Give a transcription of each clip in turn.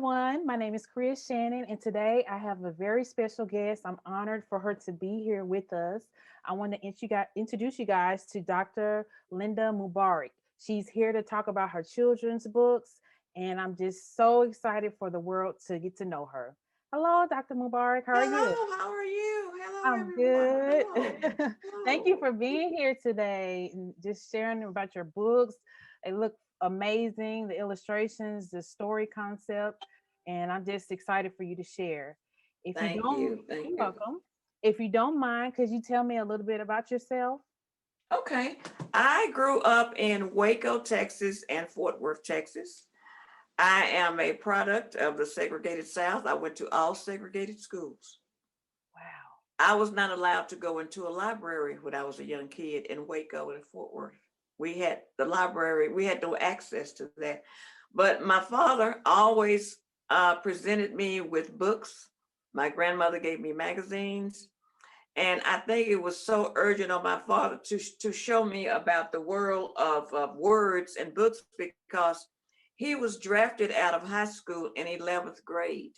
everyone. My name is Creea Shannon, and today I have a very special guest. I'm honored for her to be here with us. I want to introduce you guys to Dr. Lynda Mubarak. She's here to talk about her children's books, and I'm just so excited for the world to get to know her. Hello, Dr. Mubarak. How are you? Hello, how are you? Hello, I'm everyone. good. Hello. Thank you Hello. for being here today and just sharing about your books. They look amazing, the illustrations, the story concept, and I'm just excited for you to share. If you Thank don't, you. Thank you're you. welcome. If you don't mind, could you tell me a little bit about yourself? Okay. I grew up in Waco, Texas and Fort Worth, Texas. I am a product of the segregated South. I went to all segregated schools. Wow. I was not allowed to go into a library when I was a young kid in Waco and Fort Worth. We had the library, we had no access to that. But my father always presented me with books. My grandmother gave me magazines. And I think it was so urgent on my father to show me about the world of words and books because he was drafted out of high school in 11th grade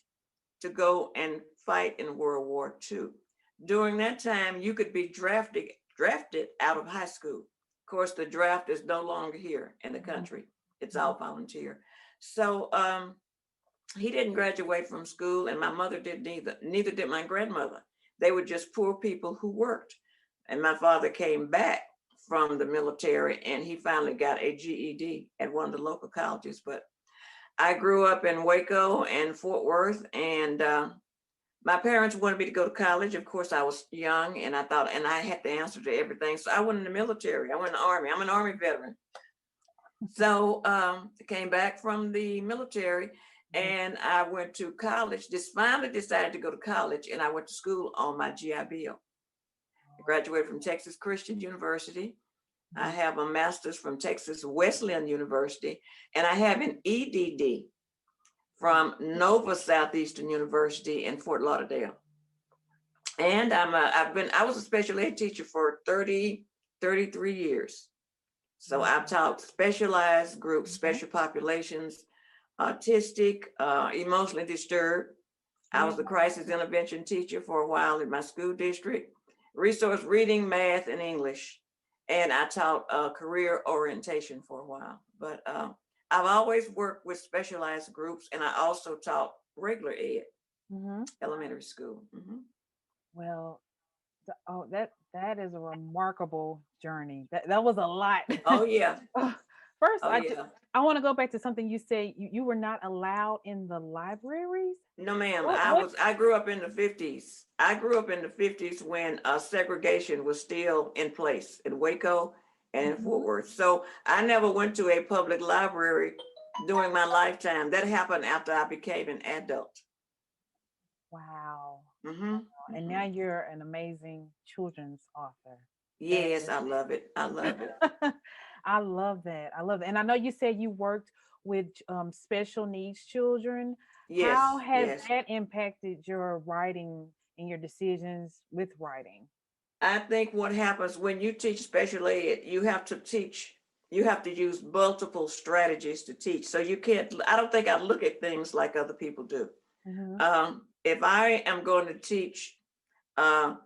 to go and fight in World War II. During that time, you could be drafted out of high school. Of course, the draft is no longer here in the Mhm, country. It's mhm, all volunteer. So he didn't graduate from school, and my mother did neither. Neither did my grandmother. They were just poor people who worked. And my father came back from the military, and he finally got a GED at one of the local colleges. But I grew up in Waco and Fort Worth, and my parents wanted me to go to college. Of course, I was young, and I thought, and I had the answer to everything. So I went in the military. I went in the Army. I'm an Army veteran. So I came back from the military mhm. and I went to college. Just finally decided to go to college, and I went to school on my GI Bill. I graduated from Texas Christian University. I Mhm. have a master's from Texas Wesleyan University, and I have an EDD Wow. from Nova Southeastern University in Fort Lauderdale. And I was a special ed teacher for 33 years. So Wow. I've taught specialized groups, Mhm. special populations, autistic, emotionally disturbed. I Yeah. was the crisis intervention teacher for a while in my school district, resource reading, math, and English. And I taught career orientation for a while. But I've always worked with specialized groups, and I also taught regular ed, Mhm. elementary school. Mhm. Well, that is a remarkable journey. That was a lot. Oh, yeah. First, Oh, yeah. I want to go back to something you said. You were not allowed in the libraries. No, ma'am. What? I grew up in the 50s. I grew up in the 50s when segregation was still in place in Waco and in Fort Mhm. Worth. So I never went to a public library during my lifetime. That happened after I became an adult. Wow. Hmm. And Hmm. now you're an amazing children's author. That Yes, I love it. I love it. is, I love that. I love it. And I know you said you worked with special needs children. How Yes, has yes. that impacted your writing and your decisions with writing? I think what happens when you teach special ed, you have to use multiple strategies to teach. So you can't, I don't think I look at things like other people do. Hmm. If I am going to teach uh,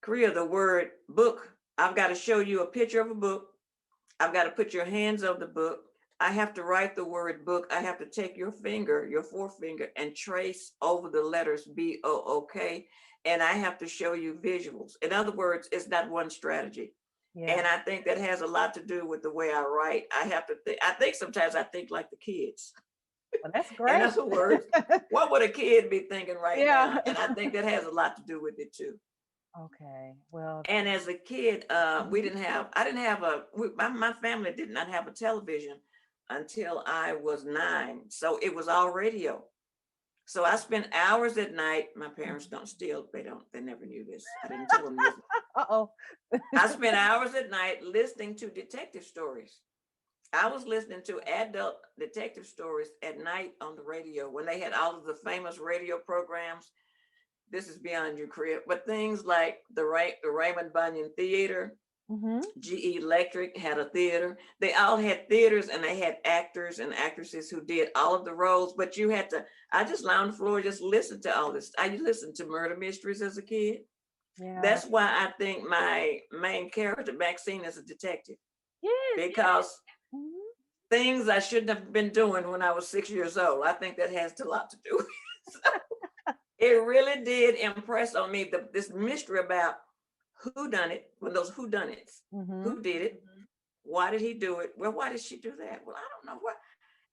Creea the word book, I've got to show you a picture of a book. I've got to put your hands on the book. I have to write the word book. I have to take your finger, your forefinger, and trace over the letters BOOK. And I have to show you visuals. In other words, it's not one strategy. Yeah. And I think that has a lot to do with the way I write. I have to think, I think sometimes I think like the kids. Well, that's In great. other words, what would a kid be thinking right now? Yeah. And I think that has a lot to do with it too. Okay. Well. And as a kid, Mhm. I didn't have my family did not have a television until I was 9. So it was all radio. So I spent hours at night. My parents don't still, they never knew this. I didn't tell them this. Uh-oh. I spent hours at night listening to detective stories. I was listening to adult detective stories at night on the radio when they had all of the famous radio programs. This is beyond your career, but things like the Raymond Bunyan Theater, Mm-hmm. GE Electric had a theater. They all had theaters, and they had actors and actresses who did all of the roles. But you had to, I just lay on the floor, just listen to all this. I listened to murder mysteries as a kid. Yeah. That's why I think my main character, Maxine, is a detective, Yes. because Mhm. things I shouldn't have been doing when I was 6 years old. I think that has a lot to do with it. So it really did impress on me this mystery about who done it, when those who done it, Mhm. who did it, why did he do it? Well, why did she do that? Well, I don't know what.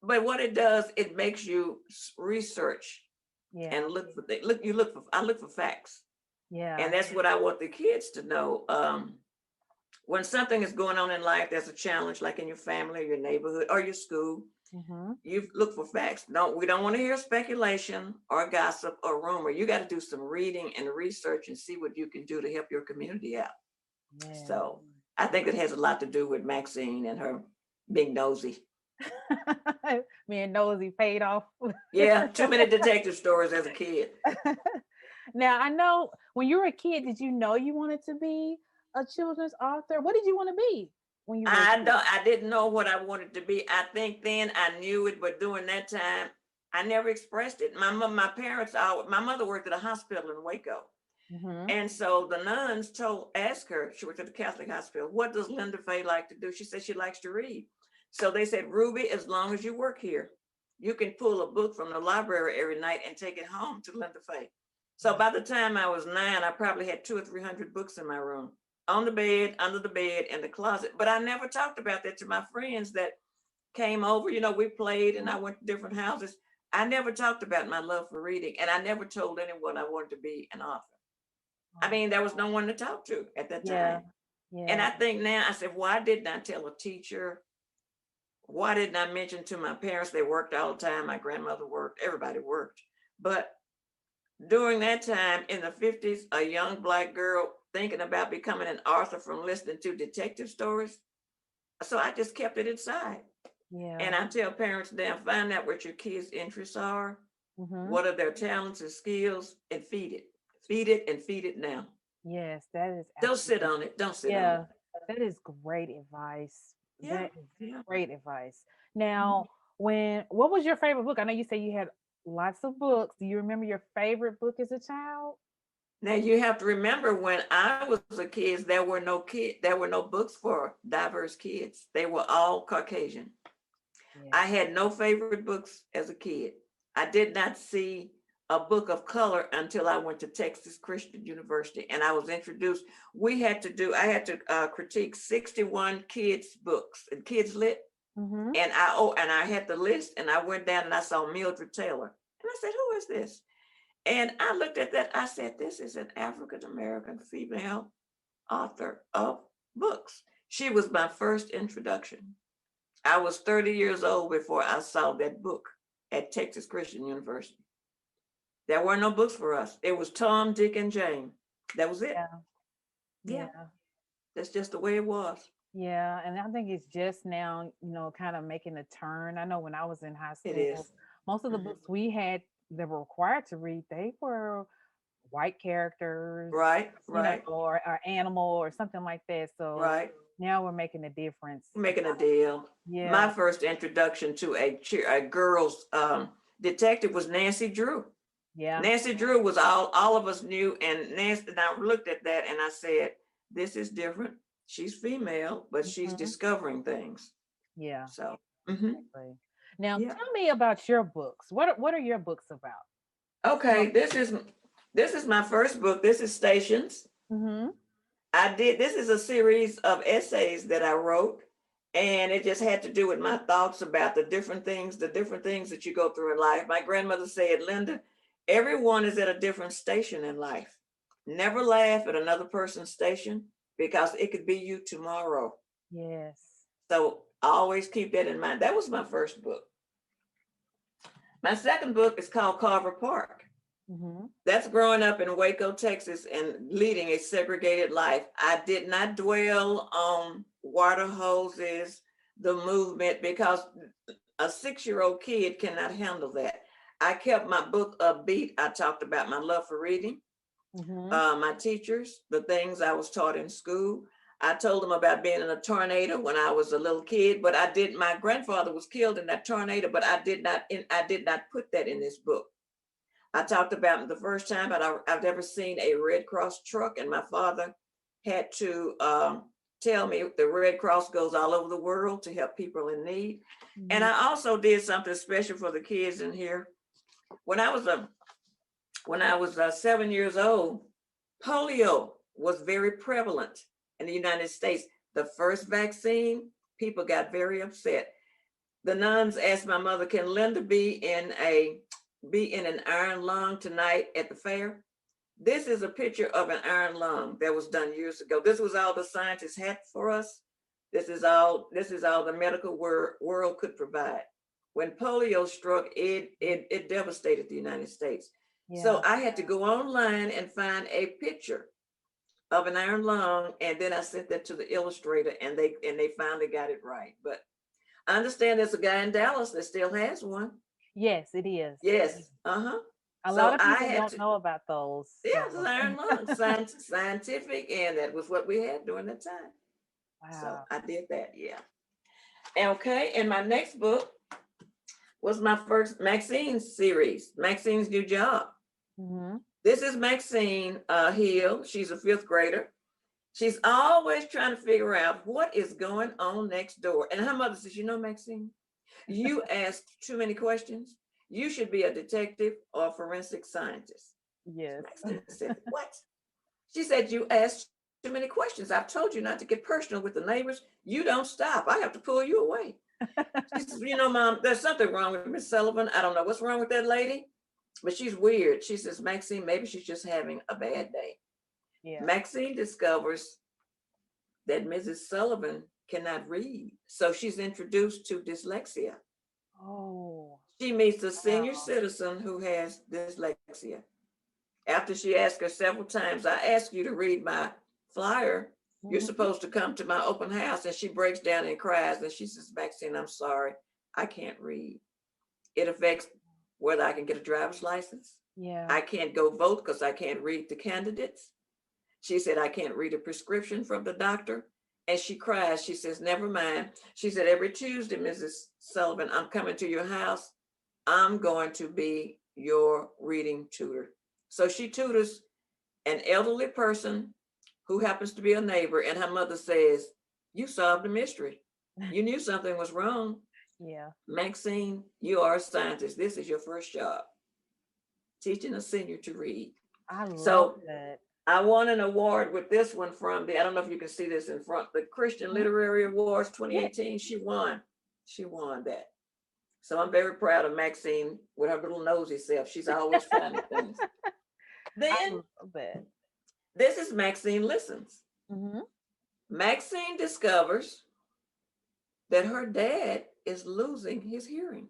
But what it does, it makes you research Yeah. and look for things. Look, you look for. I look for facts, and Yeah. that's what I want the kids to know. When something is going on in life, there's a challenge, like in your family, or your neighborhood, or your school. Mhm. You look for facts. We don't want to hear speculation or gossip or rumor. You got to do some reading and research and see what you can do to help your community out. Yeah. So I think it has a lot to do with Maxine and her being nosy. Me and Nosy paid off. Yeah, too many detective stories as a kid. Now I know when you were a kid, did you know you wanted to be a children's author? What did you want to be when you were a kid? I didn't know what I wanted to be. I think then I knew it, but during that time, I never expressed it. My parents, my mother worked at a hospital in Waco. Mm-hmm. And so the nuns asked her, she worked at the Catholic hospital, what does Linda Faye like to do? She said she likes to read. So they said, Ruby, as long as you work here, you can pull a book from the library every night and take it home to Linda Faye. So by the time I was 9, I probably had 200 or 300 books in my room, on the bed, under the bed, in the closet. But I never talked about that to my friends that came over. We played and I went to different houses. I never talked about my love for reading, and I never told anyone I wanted to be an author. I Oh, mean, there was no one to talk to at that yeah. time. And Yeah. I think now, I said, why didn't I tell a teacher? Why didn't I mention to my parents? They worked all the time. My grandmother worked, everybody worked. But during that time in the 50s, a young Black girl thinking about becoming an author from listening to detective stories. So I just kept it inside. Yeah. And I tell parents now, find out what your kids' interests are, Mm-hmm. what are their talents and skills, and feed it. Feed it and feed it now. Yes, that is Don't sit absolutely. on it. Don't sit on it. Yeah, that is great advice. Yeah. That is Yeah. great advice. Mhm. Now, what was your favorite book? I know you say you had lots of books. Do you remember your favorite book as a child? Now you have to remember, when I was a kid, there were no books for diverse kids. They were all Caucasian. Yeah. I had no favorite books as a kid. I did not see a book of color until I went to Texas Christian University, and I was introduced. I had to critique 61 kids' books and kids lit. Mm-hmm. And I had the list, and I went down and I saw Mildred Taylor. And I said, who is this? And I looked at that. I said, this is an African American female author of books. She was my first introduction. I was 30 years old before I saw that book at Texas Christian University. There were no books for us. It was Tom, Dick, and Jane. That was it. Yeah. Yeah, Yeah. that's just the way it was. Yeah. And I think it's just now, kind of making a turn. I know when I was in high It school, is. most of the Mhm. books we had that were required to read, they were white characters, Right, right, or animal or something like that. So right. now we're making a difference. Making a deal. Yeah. My first introduction to a girl's detective was Nancy Drew. Yeah. Nancy Drew was all of us knew, and Nancy and I looked at that and I said, "This is different. She's female, but she's Mhm. discovering things." Yeah. So, Exactly. Now yeah. tell me about your books. What are your books about? Some of Okay, this is my first book. This is Stations. Mhm. This is a series of essays that I wrote, and it just had to do with my thoughts about the different things that you go through in life. My grandmother said, Linda, everyone is at a different station in life. Never laugh at another person's station, because it could be you tomorrow. Yes. So always keep that in mind. That was my first book. My second book is called Carver Park. Mhm. That's growing up in Waco, Texas, and leading a segregated life. I did not dwell on water hoses, the movement, because a 6-year-old kid cannot handle that. I kept my book upbeat. I talked about my love for reading, Mhm. my teachers, the things I was taught in school. I told them about being in a tornado when I was a little kid, but my grandfather was killed in that tornado, but I did not put that in this book. I talked about the first time I've ever seen a Red Cross truck, and my father had to tell me the Red Cross goes all over the world to help people in need. Mhm. And I also did something special for the kids in here. When I was 7 years old, polio was very prevalent in the United States. The first vaccine, people got very upset. The nuns asked my mother, "Can Linda be in an iron lung tonight at the fair?" This is a picture of an iron lung that was done years ago. This was all the scientists had for us. This is all the medical world could provide. When polio struck, it devastated the United States. Yeah. So I had to go online and find a picture of an iron lung, and then I sent that to the illustrator, and they finally got it right. But I understand there's a guy in Dallas that still has one. Yes, it is. Yes. Uh-huh. A So lot of I people had don't to, know about those. yeah, it's So. an iron lung, scientific, and that was what we had during that time. So Wow. I did that, yeah. Okay, and my next book was my first Maxine series, Maxine's New Job. Hmm. This is Maxine Hill. She's a fifth grader. She's always trying to figure out what is going on next door. And her mother says, Maxine, you ask too many questions. You should be a detective or a forensic scientist. Yes. Maxine said, what? She said, you asked too many questions. I've told you not to get personal with the neighbors. You don't stop. I have to pull you away. She says, Mom, there's something wrong with Miss Sullivan. I don't know what's wrong with that lady, but she's weird. She says, Maxine, maybe she's just having a bad day. Yeah. Maxine discovers that Mrs. Sullivan cannot read. So she's introduced to dyslexia. Oh. She meets a senior Wow. citizen who has dyslexia. After she asked her several times, I asked you to read my flyer. You're Mhm. supposed to come to my open house. And she breaks down and cries. And she says, Maxine, I'm sorry. I can't read. It affects whether I can get a driver's license. Yeah. I can't go vote because I can't read the candidates. She said, I can't read a prescription from the doctor. And she cries. She says, never mind. She said, every Tuesday, Mrs. Sullivan, I'm coming to your house. I'm going to be your reading tutor. So she tutors an elderly person who happens to be a neighbor. And her mother says, you solved the mystery. You knew something was wrong. Yeah. Maxine, you are a scientist. This is your first job, teaching a senior to read. I love So that. I won an award with this one from I don't know if you can see this in front, the Christian Literary Awards Yeah. 2018. She won that. So I'm very proud of Maxine with her little nosy self. She's always finding things. I Then love that. this is Maxine Listens. Hmm. Maxine discovers that her dad is losing his hearing.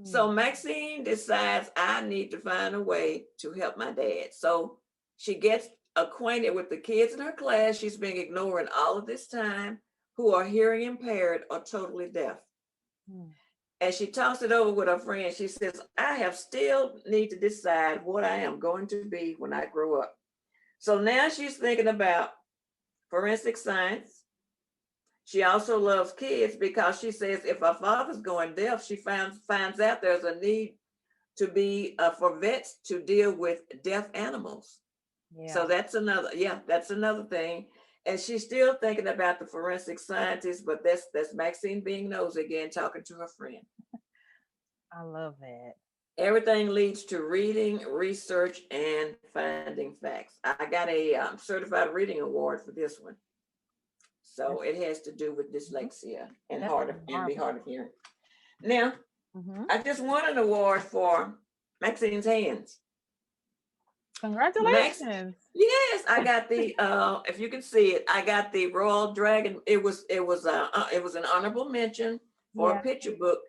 So Maxine decides I need to find a way to help my dad. So she gets acquainted with the kids in her class she's been ignoring all of this time who are hearing impaired or totally deaf. And she talks it over with her friend. She says, I have still need to decide what I am going to be when I grow up. So now she's thinking about forensic science. She also loves kids because she says if her father's going deaf, she finds out there's a need to be for vets to deal with deaf animals. Yeah. So that's another thing. And she's still thinking about the forensic scientist, but that's Maxine being nosy again, talking to her friend. I love that. Everything leads to reading, research, and finding facts. I got a certified reading award for this one. So it has to do with dyslexia and hard of hearing. Now, I just won an award for Maxine's hands. Congratulations. Yes, I got the if you can see it, I got the Royal Dragon. It was an honorable mention for a picture book,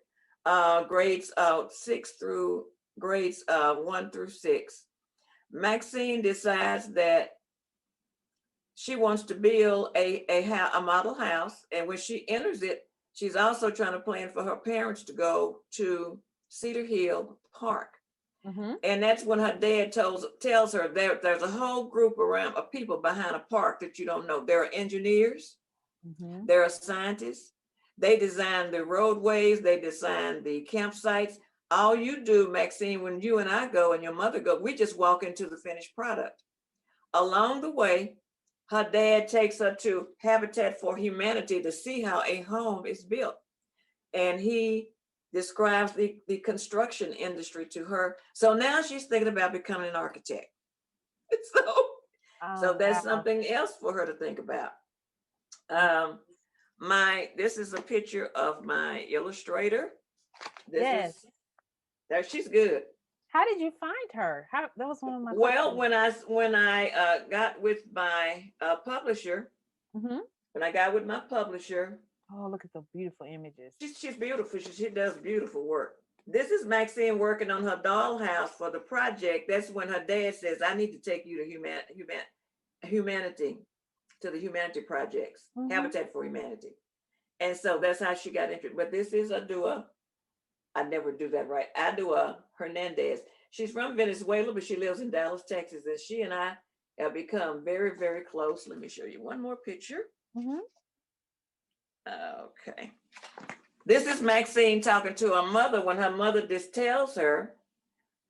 grades 1 through 6. Maxine decides that she wants to build a model house, and when she enters it, she's also trying to plan for her parents to go to Cedar Hill Park. Mm-hmm. And that's when her dad tells her there's a whole group around of people behind a park that you don't know. There are engineers, Mm-hmm. there are scientists. They design the roadways, they design the campsites. All you do, Maxine, when you and I go and your mother go, we just walk into the finished product. Along the way, her dad takes her to Habitat for Humanity to see how a home is built. And he describes the construction industry to her. So now she's thinking about becoming an architect. So, so Oh, that's wow. something else for her to think about. Mm. This is a picture of my illustrator. This Yes. is there. She's good. How did you find her? How, that was one of my Well, questions. when I got with my publisher, Mm-hmm. when I got with my publisher, Oh, look at the beautiful images. she's beautiful. She does beautiful work. This is Maxine working on her dollhouse for the project. That's when her dad says, "I need to take you to humanity, to the humanity projects, Mm-hmm. Habitat for Humanity." And so that's how she got interested. But this is Adua. I never do that right. Adua Hernandez. She's from Venezuela, but she lives in Dallas, Texas. And she and I have become very, very close. Let me show you one more picture. Mm-hmm. Okay. This is Maxine talking to her mother when her mother just tells her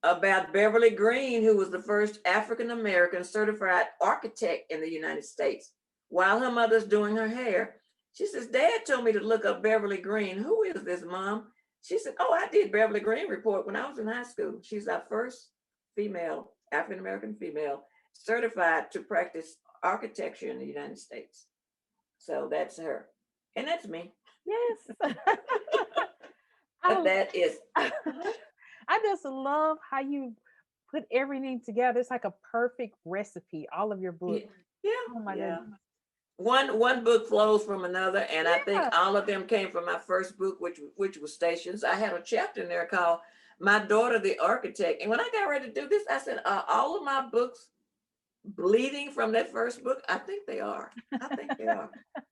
about Beverly Green, who was the first African American certified architect in the United States. While her mother's doing her hair, she says, "Dad told me to look up Beverly Green. Who is this, Mom?" She said, "Oh, I did Beverly Green report when I was in high school. She's our first female, African American female, certified to practice architecture in the United States." So that's her. And that's me. Yes. But I, that is, I just love how you put everything together. It's like a perfect recipe, all of your yeah, books. yeah. Oh my Yeah. goodness. One book flows from another, and I think Yeah. all of them came from my first book, which was Stations. I had a chapter in there called "My Daughter the Architect," and when I got ready to do this, I said, "Are all of my books bleeding from that first book?" I think they are. I think they are.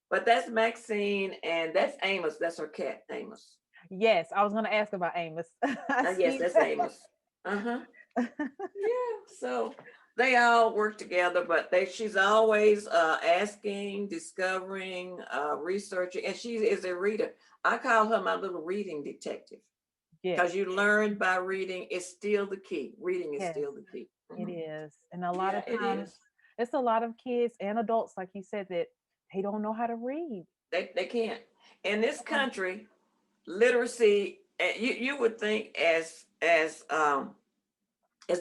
But that's Maxine, and that's Amos. That's her cat, Amos. Yes, I was going to ask about Amos. I Yes, see that's that. Amos. Uh-huh. Yeah, so they all work together, but she's always asking, discovering, researching, and she is a reader. I call her my little reading detective Yes, because you learn by reading. It's still the key. Reading is yes, still the key. it is. And a lot Yeah, of it times, is. it's a lot of kids and adults, like you said, that they don't know how to read. They can't. In this Oh, country, literacy, you would think as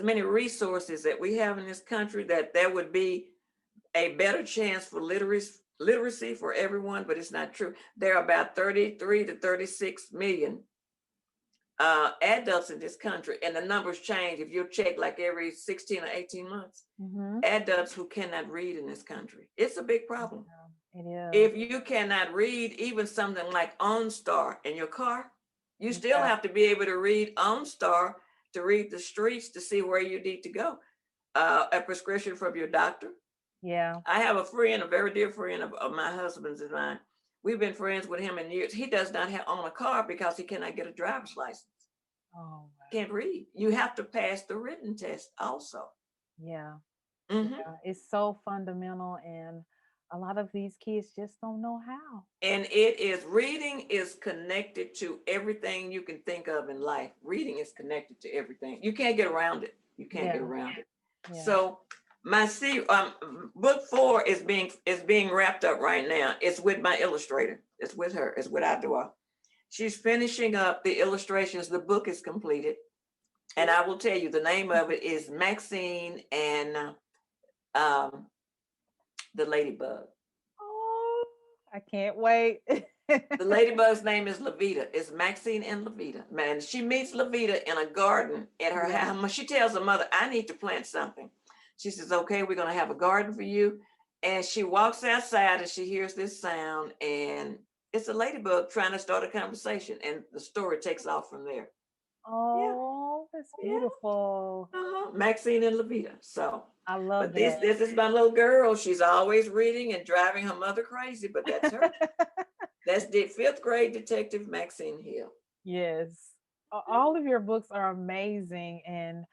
many resources that we have in this country that there would be a better chance for literacy for everyone, but it's not true. There are about 33 to 36 million adults in this country, and the numbers change. If you check like every 16 or 18 months, mm-hmm. adults who cannot read in this country. It's a big problem. Yeah, it is. If you cannot read even something like OnStar in your car, you still Yeah, have to be able to read OnStar to read the streets to see where you need to go. A prescription from your doctor. yeah. I have a friend, a very dear friend of my husband's and mine. We've been friends with him in years. He does not own a car because he cannot get a driver's license. Oh, Can't read. You have to pass the written test also. yeah. Hmm. Yeah. It's so fundamental, and a lot of these kids just don't know how. And reading is connected to everything you can think of in life. Reading is connected to everything. You can't get around it. You can't get Yeah, around it. yeah. So my book 4 is being wrapped up right now. It's with my illustrator. It's with her. It's with Adua. She's finishing up the illustrations. The book is completed, and I will tell you the name of it is Maxine and um, the Ladybug. Oh, I can't wait. The ladybug's name is Levita. It's Maxine and Levita. Man, she meets Levita in a garden at her Yeah. house. She tells her mother, "I need to plant something." She says, "Okay, we're going to have a garden for you." And she walks outside and she hears this sound, and it's a ladybug trying to start a conversation. And the story takes off from there. Yeah, Oh, that's yeah. beautiful. Maxine and Levita. So, I love but this that. this is my little girl. She's always reading and driving her mother crazy, but that's her. That's the 5th grade detective Maxine Hill. Yes. All of your books are amazing. And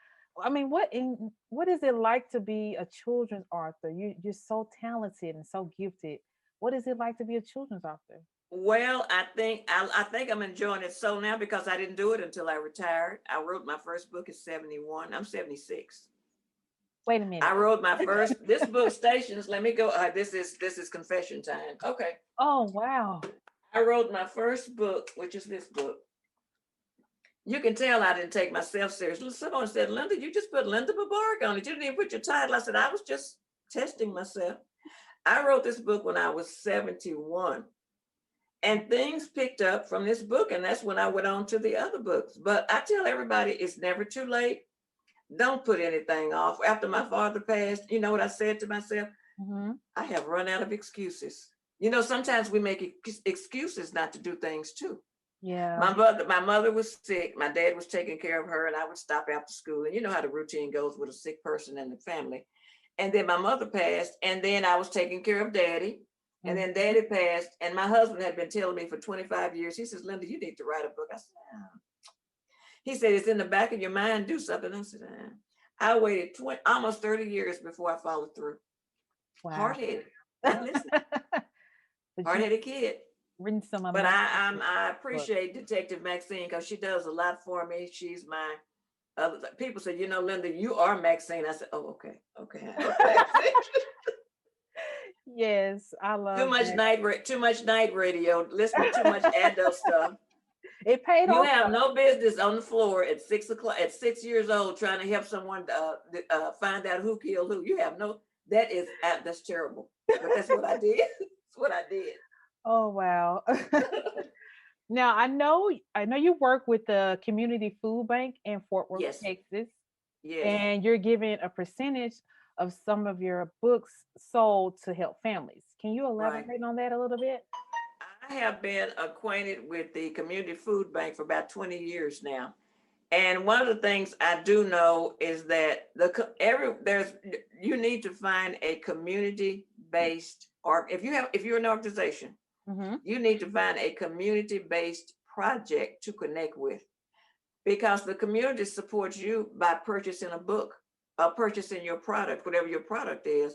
I mean, what is it like to be a children's author? You're so talented and so gifted. What is it like to be a children's author? Well, I think I'm enjoying it so now because I didn't do it until I retired. I wrote my first book at 71. I'm 76. Wait a I minute. wrote my first this book Stations. Let me go. This is confession time. Okay. Oh wow. I wrote my first book, which is this book. You can tell I didn't take myself seriously. Someone said, Linda, you just put Linda Mubarak on it. You didn't even put your title. I said, I was just testing myself. I wrote this book when I was 71. And things picked up from this book. And that's when I went on to the other books. But I tell everybody it's never too late. Don't put anything off. After my father passed, you know what I said to myself? Hmm. I have run out of excuses. You know, sometimes we make excuses not to do things too. Yeah. My mother was sick. My dad was taking care of her, and I would stop after school. And you know how the routine goes with a sick person in the family. And then my mother passed, and then I was taking care of daddy. And then Mhm. daddy passed, and my husband had been telling me for 25 years. He says, Linda, you need to write a book. I said, "Ah." He said, it's in the back of your mind, do something. I said, ah. I waited almost 30 years before I followed through. Wow. Hard-headed. Now listen, But you've hard-headed kid. written some But amazing I books. appreciate Detective Maxine because she does a lot for me. She's my people say, you know, Linda, you are Maxine. I said, oh, okay, okay. Yes, I love that. Too much night radio, listening to too much adult stuff. It paid You off have though. no business on the floor at 6 o'clock, at 6 years old, trying to help someone find out who killed who. You have no. That's terrible. But that's what I did. That's what I did. Oh wow. Now I know you work with the community food bank in Fort Worth, Yes, Texas, yes, and you're giving a percentage of some of your books sold to help families. Can you right. elaborate on that a little bit? I have been acquainted with the community food bank for about 20 years now. And one of the things I do know is that you need to find a community based, or if you're an organization, Mm-hmm. you need to find a community based project to connect with, because the community supports you by purchasing a book or purchasing your product, whatever your product is.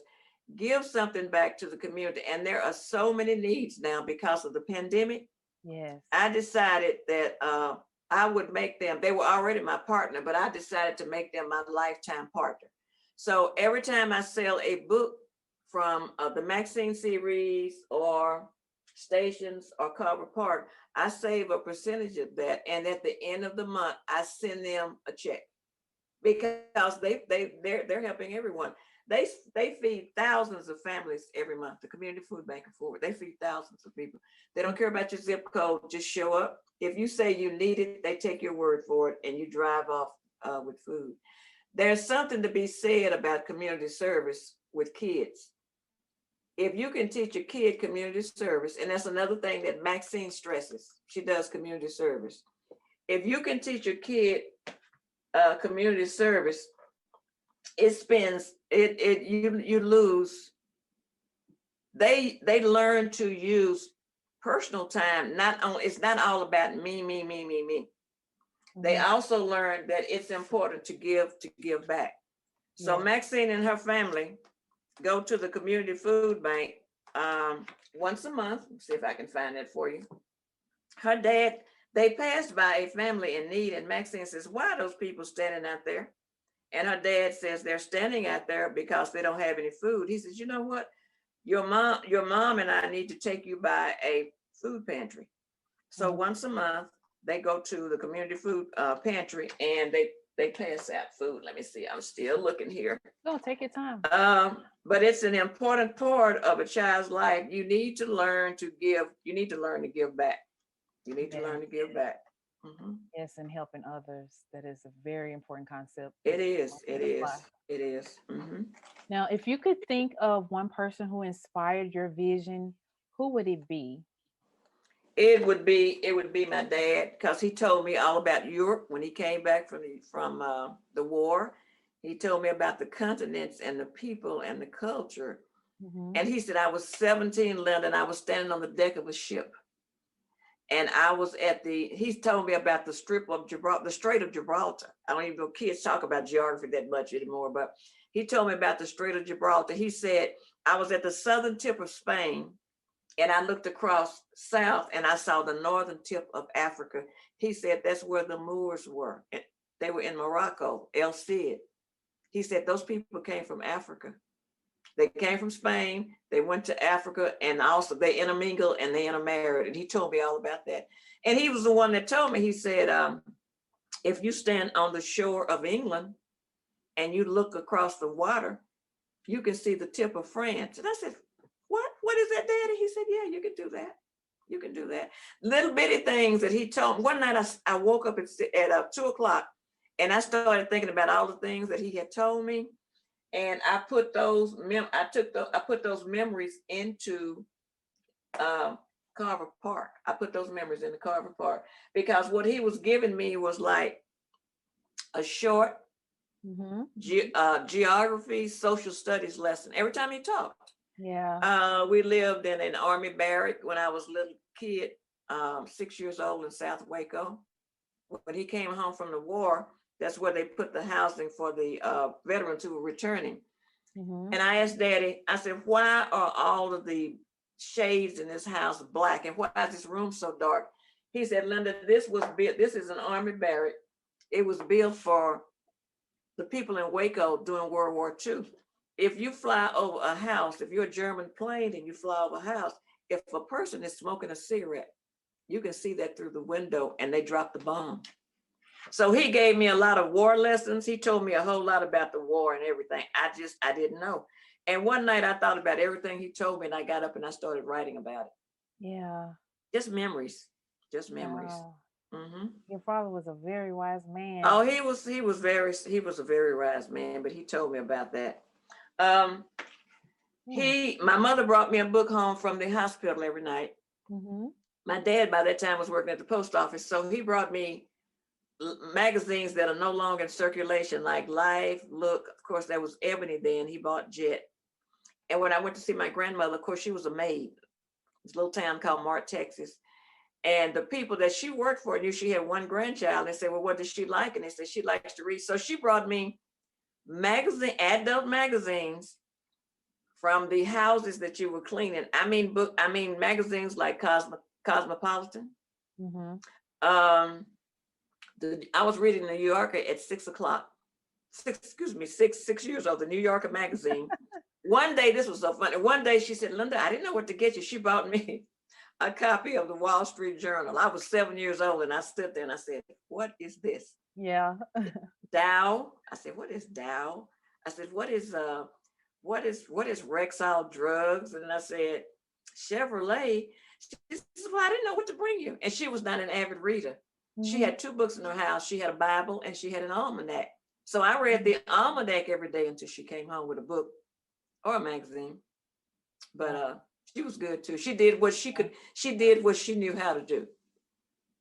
Give something back to the community. And there are so many needs now because of the pandemic. Yes. I decided that I would make them, they were already my partner, but I decided to make them my lifetime partner. So every time I sell a book from the Maxine series or Stations or Carver Park, I save a percentage of that. And at the end of the month, I send them a check because they're helping everyone. They feed thousands of families every month. The community food bank and forward, they feed thousands of people. They don't care about your zip code. Just show up. If you say you need it, they take your word for it, and you drive off with food. There's something to be said about community service with kids. If you can teach a kid community service, and that's another thing that Maxine stresses, she does community service. If you can teach a kid community service, it spends it you lose. They learn to use personal time. Not only it's not all about me. They Hmm. also learn that it's important to give back. So Yeah. Maxine and her family go to the community food bank once a month. Let's see if I can find that for you. Her dad, they passed by a family in need, and Maxine says, "Why are those people standing out there?" And her dad says they're standing out there because they don't have any food. He says, "You know what? Your mom and I need to take you by a food pantry." So Mhm. once a month, they go to the community food pantry, and they pass out food. Let me see. I'm still looking here. No, take your time. But it's an important part of a child's life. You need to learn to give. You need to learn to give back. You need to Yeah. learn to give back. hmm Yes, and helping others. That is a very important concept that It is. everyone It can apply. is. It is. Now, if you could think of one person who inspired your vision, who would it be? It would be my dad, because he told me all about Europe when he came back from the war. He told me about the continents and the people and the culture. Hmm. And he said I was 17, Linda, and I was standing on the deck of a ship. And I was at he told me about the strip of Gibraltar, the Strait of Gibraltar. I don't even know kids talk about geography that much anymore, but he told me about the Strait of Gibraltar. He said, I was at the southern tip of Spain and I looked across south and I saw the northern tip of Africa. He said, that's where the Moors were. They were in Morocco, El Cid. He said, those people came from Africa. They came from Spain, they went to Africa, and also they intermingled and they intermarried. And he told me all about that. And he was the one that told me, he said, if you stand on the shore of England and you look across the water, you can see the tip of France. And I said, what? What is that, Daddy? He said, yeah, you can do that. You can do that. Little bitty things that he told me. One night I woke up at 2 o'clock and I started thinking about all the things that he had told me. And I put those memories into Carver Park. I put those memories into Carver Park because what he was giving me was like a short geography, social studies lesson every time he talked. Yeah. We lived in an army barrack when I was a little kid, 6 years old in South Waco. When he came home from the war, that's where they put the housing for the veterans who were returning. And I asked Daddy, I said, why are all of the shades in this house black? And why is this room so dark? He said, Linda, this is an army barrack. It was built for the people in Waco during World War II. If you fly over a house, if you're a German plane and you fly over a house, if a person is smoking a cigarette, you can see that through the window and they drop the bomb. So he gave me a lot of war lessons. He told me a whole lot about the war and everything. I didn't know. And one night I thought about everything he told me and I got up and I started writing about it. Yeah. Just memories, just memories. Wow. Your father was a very wise man. Oh, he was a very wise man, but he told me about that. My mother brought me a book home from the hospital every night. My dad by that time was working at the post office. So he brought me magazines that are no longer in circulation, like Life, Look. Of course, that was Ebony then. He bought Jet. And when I went to see my grandmother, of course, she was a maid. This little town called Mart, Texas. And the people that she worked for knew she had one grandchild. They said, well, what does she like? And they said, she likes to read. So she brought me adult magazines from the houses that you were cleaning. I mean magazines like Cosmopolitan. I was reading the New Yorker at 6 o'clock. 6 years old, the New Yorker magazine. One day, this was so funny. One day she said, Linda, I didn't know what to get you. She bought me a copy of the Wall Street Journal. I was 7 years old and I stood there and I said, what is this? Yeah. Dow. I said, what is Dow? I said, what is Rexall Drugs? And I said, Chevrolet. She said, well, I didn't know what to bring you. And she was not an avid reader. She had 2 books in her house. She had a Bible and she had an almanac. So I read the almanac every day until she came home with a book or a magazine. But she was good too. She did what she could. She did what she knew how to do.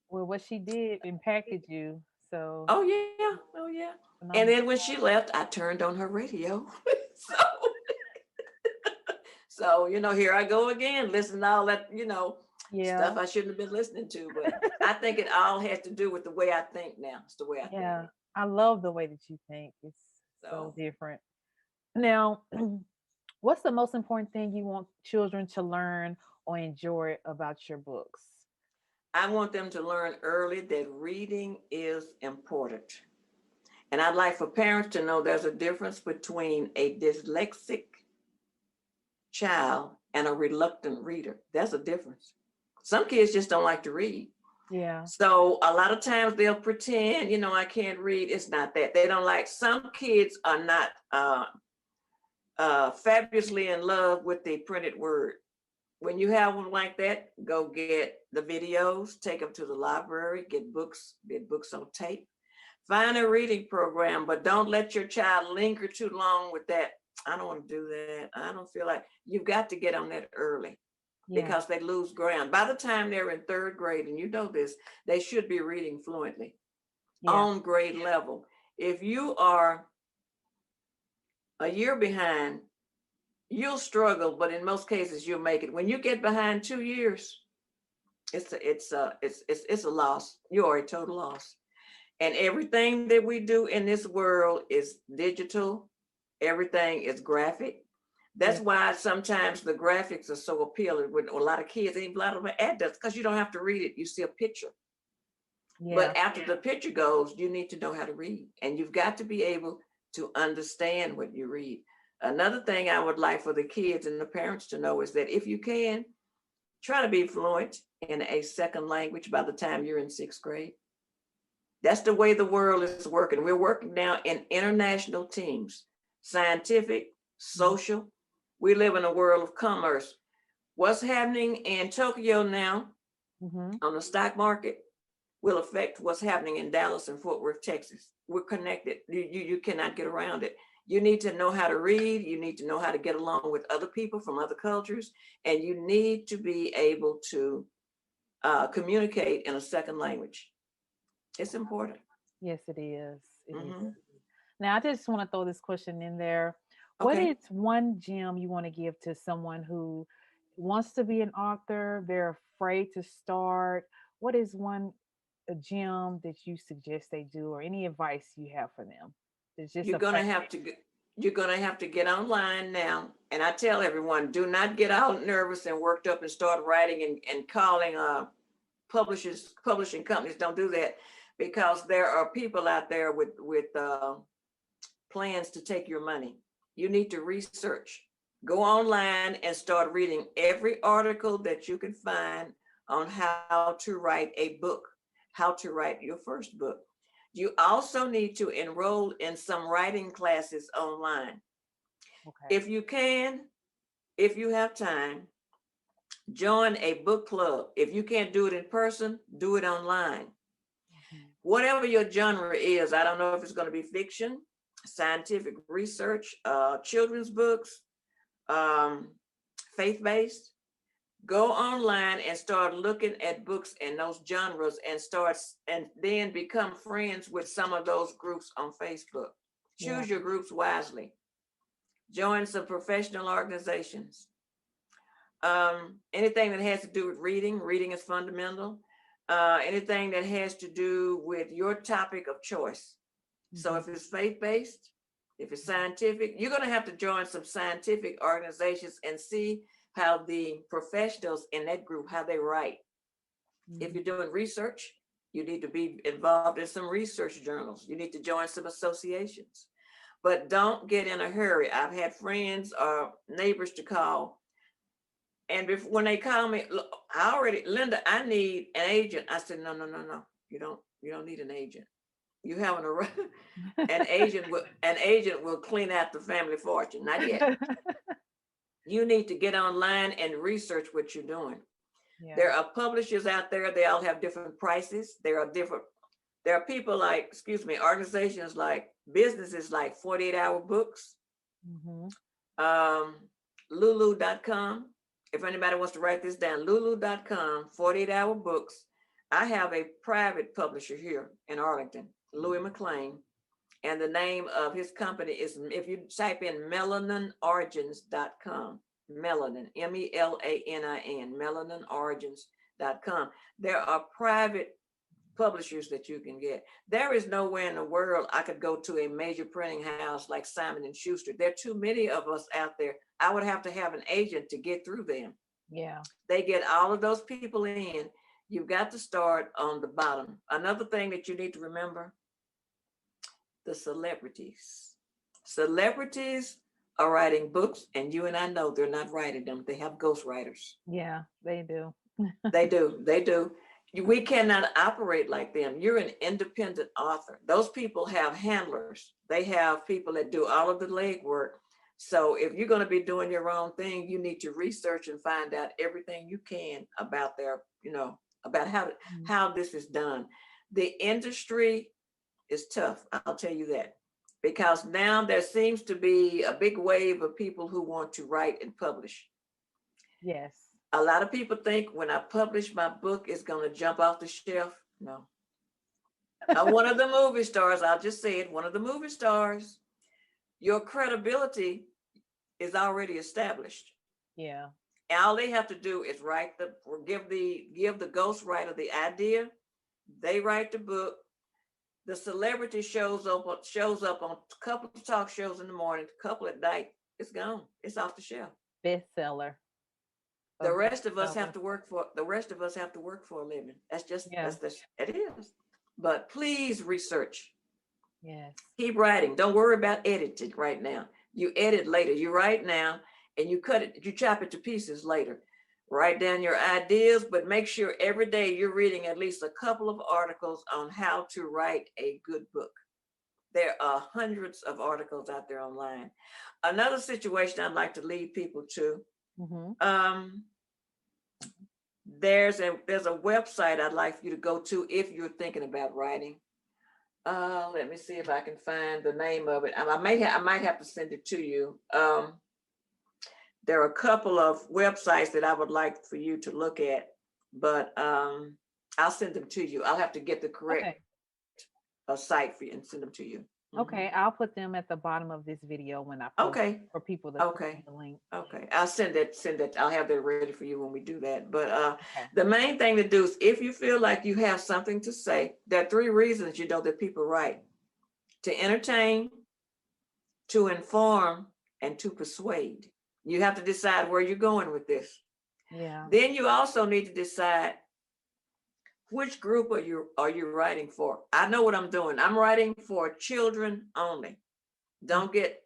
Well, what she did impacted you. So. Oh yeah. And then when she left, I turned on her radio. So here I go again, listening to all that, stuff I shouldn't have been listening to. But I think it all has to do with the way I think now. It's the way I think. I love the way that you think. It's so different. Now, what's the most important thing you want children to learn or enjoy about your books? I want them to learn early that reading is important. And I'd like for parents to know there's a difference between a dyslexic child and a reluctant reader. There's a difference. Some kids just don't like to read. Yeah. So a lot of times they'll pretend, I can't read. It's not that. They don't like, some kids are not fabulously in love with the printed word. When you have one like that, go get the videos, take them to the library, get books on tape. Find a reading program, but don't let your child linger too long with that. I don't want to do that. I don't feel like. You've got to get on that early because they lose ground. By the time they're in 3rd grade, and you know this, they should be reading fluently on grade level. If you are a year behind, you'll struggle, but in most cases, you'll make it. When you get behind 2 years, it's a loss. You are a total loss. And everything that we do in this world is digital. Everything is graphic. That's Yeah. why sometimes the graphics are so appealing with a lot of kids, and a lot of adults, because you don't have to read it. You see a picture. Yeah. But after the picture goes, you need to know how to read. And you've got to be able to understand what you read. Another thing I would like for the kids and the parents to know is that if you can, try to be fluent in a second language by the time you're in sixth grade. That's the way the world is working. We're working now in international teams, scientific, Mhm. social. We live in a world of commerce. What's happening in Tokyo now Mhm. on the stock market will affect what's happening in Dallas and Fort Worth, Texas. We're connected. You cannot get around it. You need to know how to read. You need to know how to get along with other people from other cultures. And you need to be able to communicate in a second language. It's important. Yes, it is. It is. Hmm. Now, I just want to throw this question in there. What Okay. is one gem you want to give to someone who wants to be an author? They're afraid to start. What is one a gem that you suggest they do, or any advice you have for them? It's just You're a gonna have to you're gonna have to get online now. And I tell everyone, do not get all nervous and worked up and start writing and calling publishing companies. Don't do that, because there are people out there with plans to take your money. You need to research. Go online and start reading every article that you can find on how to write a book, how to write your first book. You also need to enroll in some writing classes online. okay. If you can, if you have time, join a book club. If you can't do it in person, do it online. Mhm. Whatever your genre is, I don't know if it's going to be fiction, scientific research, children's books, um, faith based. Go online and start looking at books in those genres and then become friends with some of those groups on Facebook. Yeah. Choose your groups wisely. Join some professional organizations. Anything that has to do with reading, reading is fundamental. Anything that has to do with your topic of choice. So Mhm. if it's faith-based, if it's scientific, you're going to have to join some scientific organizations and see how the professionals in that group, how they write. If Mhm. you're doing research, you need to be involved in some research journals. You need to join some associations. But don't get in a hurry. I've had friends or neighbors to call, and when they call me, look, I already, Linda, I need an agent. I said, no, no, no, no. You don't need an agent. You have an agent will clean out the family fortune. Not yet. You need to get online and research what you're doing. Yeah. There are publishers out there. They all have different prices. There are people like, excuse me, organizations like businesses like 48-hour books, Mhm. um, lulu.com. If anybody wants to write this down, lulu.com, 48-hour books. I have a private publisher here in Arlington, Louis McLean, and the name of his company is, if you type in melaninorigins.com, melanin, Melanin, melaninorigins.com. There are private publishers that you can get. There is nowhere in the world I could go to a major printing house like Simon and Schuster. There are too many of us out there. I would have to have an agent to get through them. Yeah. They get all of those people in. You've got to start on the bottom. Another thing that you need to remember, the celebrities. Celebrities are writing books, and you and I know they're not writing them. They have ghostwriters. Yeah. They do. They do. They do. We cannot operate like them. You're an independent author. Those people have handlers. They have people that do all of the legwork. So if you're going to be doing your own thing, you need to research and find out everything you can about about Mhm. how this is done. The industry is tough. I'll tell you that. Because now there seems to be a big wave of people who want to write and publish. Yes. A lot of people think when I publish my book, it's going to jump off the shelf. No. I'm one of the movie stars. I'll just say it, one of the movie stars. Your credibility is already established. Yeah. All they have to do is write the or give the ghostwriter the idea. They write the book. The celebrity shows up on a couple of talk shows in the morning, a couple at night. It's gone. It's off the shelf. Bestseller. A The rest of us have bestseller. to work for the rest of us have to work for a living. Yeah. It is. But please research. Yes. Keep writing. Don't worry about editing right now. You edit later. You write now and you cut it, you chop it to pieces later. Write down your ideas, but make sure every day you're reading at least a couple of articles on how to write a good book. There are hundreds of articles out there online. Another situation I'd like to lead people to, Mm-hmm. there's a website I'd like for you to go to if you're thinking about writing. Let me see if I can find the name of it. I might have to send it to you. There are a couple of websites that I would like for you to look at, but I'll send them to you. I'll have to get the correct site for you and send them to you. Okay, I'll put them at the bottom of this video when I post for people to click on the link. Okay, I'll send that. I'll have that ready for you when we do that. But the main thing to do is if you feel like you have something to say, there are 3 reasons that people write: to entertain, to inform, and to persuade. You have to decide where you're going with this. Yeah. Then you also need to decide which group are you writing for. I know what I'm doing. I'm writing for children only. Don't get,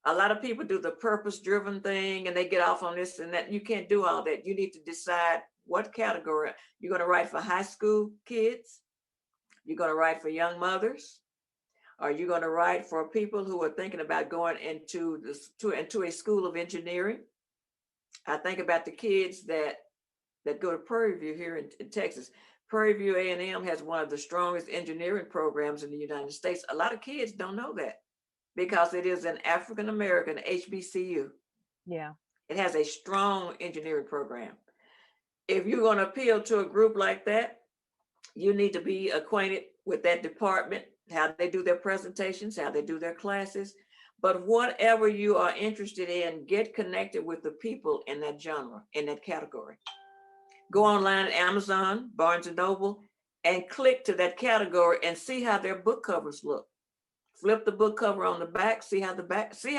a lot of people do the purpose-driven thing and they get off on this and that. You can't do all that. You need to decide what category. You're going to write for high school kids. You're going to write for young mothers. Are you going to write for people who are thinking about going into a school of engineering? I think about the kids that go to Prairie View here in Texas. Prairie View A&M has one of the strongest engineering programs in the United States. A lot of kids don't know that because it is an African-American HBCU. Yeah. It has a strong engineering program. If you're going to appeal to a group like that, you need to be acquainted with that department, how they do their presentations, how they do their classes. But whatever you are interested in, get connected with the people in that genre, in that category. Go online at Amazon, Barnes and Noble, and click to that category and see how their book covers look. Flip the book cover on the back, see how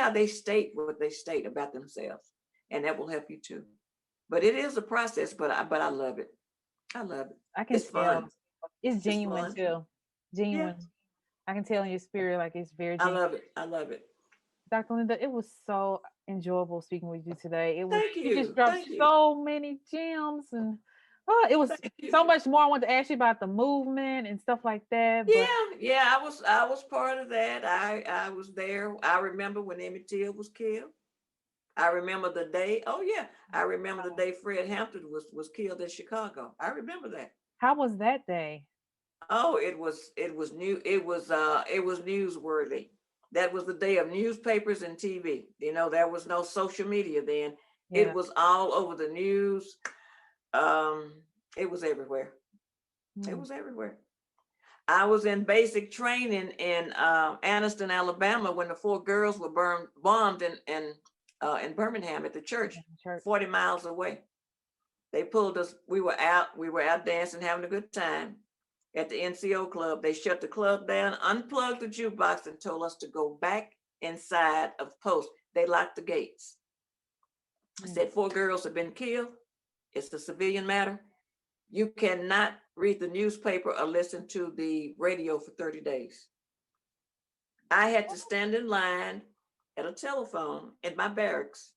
they state what they state about themselves. And that will help you too. But it is a process, but I love it. I love it. I can tell. It's genuine too. Genuine. Yeah. I can tell in your spirit, like it's very genuine. I love it. I love it. Dr. Lynda, it was so enjoyable speaking with you today. Thank you. You just dropped so many gems, and it was so much more I wanted to ask you about the movement and stuff like that. But yeah, I was part of that. I was there. I remember when Emmett Till was killed. I remember the day. Oh yeah, I remember the day Fred Hampton was killed in Chicago. I remember that. How was that day? Oh, it was newsworthy. That was the day of newspapers and TV. There was no social media then. Yeah. It was all over the news. It was everywhere. It was everywhere. I was in basic training in Anniston, Alabama, when the 4 girls were bombed in Birmingham at the church, 40 miles away. They pulled us. We were out dancing, having a good time at the NCO club. They shut the club down, unplugged the jukebox, and told us to go back inside of post. They locked the gates. Said 4 girls have been killed. It's a civilian matter. You cannot read the newspaper or listen to the radio for 30 days. I had to stand in line at a telephone in my barracks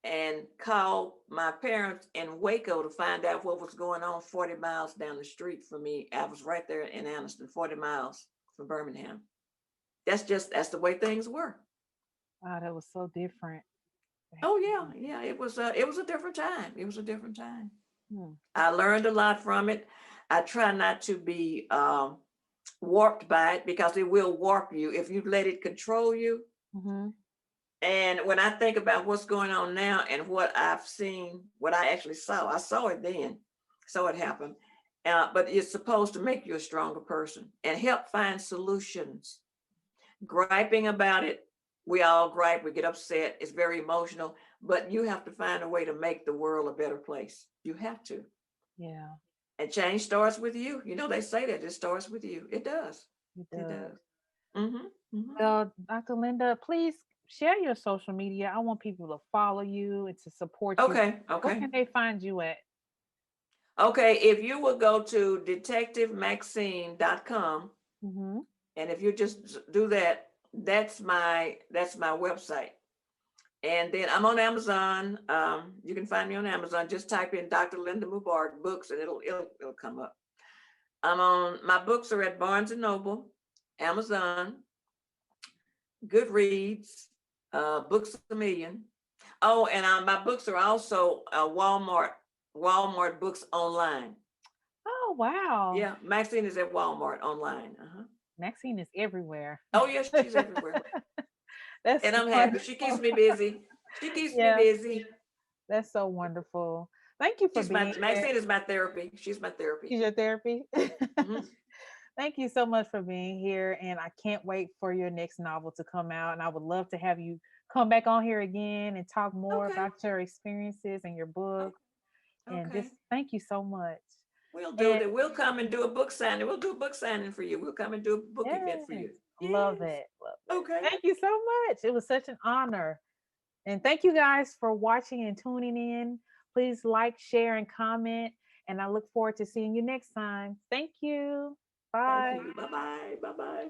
and call my parents in Waco to find out what was going on 40 miles down the street from me. I was right there in Anniston, 40 miles from Birmingham. That's the way things were. Wow, that was so different. Oh yeah. It was a different time. It was a different time. I learned a lot from it. I try not to be warped by it because it will warp you if you let it control you. Mm-hmm. And when I think about what's going on now and what I've seen, what I actually saw, I saw it then, saw it happen. But it's supposed to make you a stronger person and help find solutions. Griping about it We all gripe, we get upset. It's very emotional, but you have to find a way to make the world a better place. You have to. Yeah, And change starts with you. You know, they say that it starts with you. It does. it It does. does. Mm-hmm. Well, Dr. Linda, please share your social media. I want people to follow you and to support you. Okay. Where Okay. can they find you at? Okay. If you would go to detectivemaxine.com, Mm-hmm. and if you just do that, that's my website. And then I'm on Amazon. You can find me on Amazon. Just type in Dr. Lynda Mubarak books, and it'll come up. My books are at Barnes and Noble, Amazon, Goodreads, Books a Million. Oh, and my books are also Walmart books online. Oh, wow. Yeah, Maxine is at Walmart online. Uh-huh. Maxine is everywhere. Oh yes, she's everywhere, That's and I'm happy. She keeps wonderful. me busy. She keeps me Yeah, busy. that's so wonderful. Thank you for She's my being here. Maxine is my therapy. She's my therapy. She's your therapy. Hmm. Thank you so much for being here. And I can't wait for your next novel to come out. And I would love to have you come back on here again and talk more Okay. about your experiences and your book. And Okay. just thank you so much. We'll do And that. We'll come and do a book signing. We'll do a book signing for you. We'll come and do a book event for yes, you. love Yes. it. Love it. Okay. Thank you so much. It was such an honor. And thank you guys for watching and tuning in. Please like, share, and comment. And I look forward to seeing you next time. Thank you. Thank Bye. you. Bye bye. Bye bye.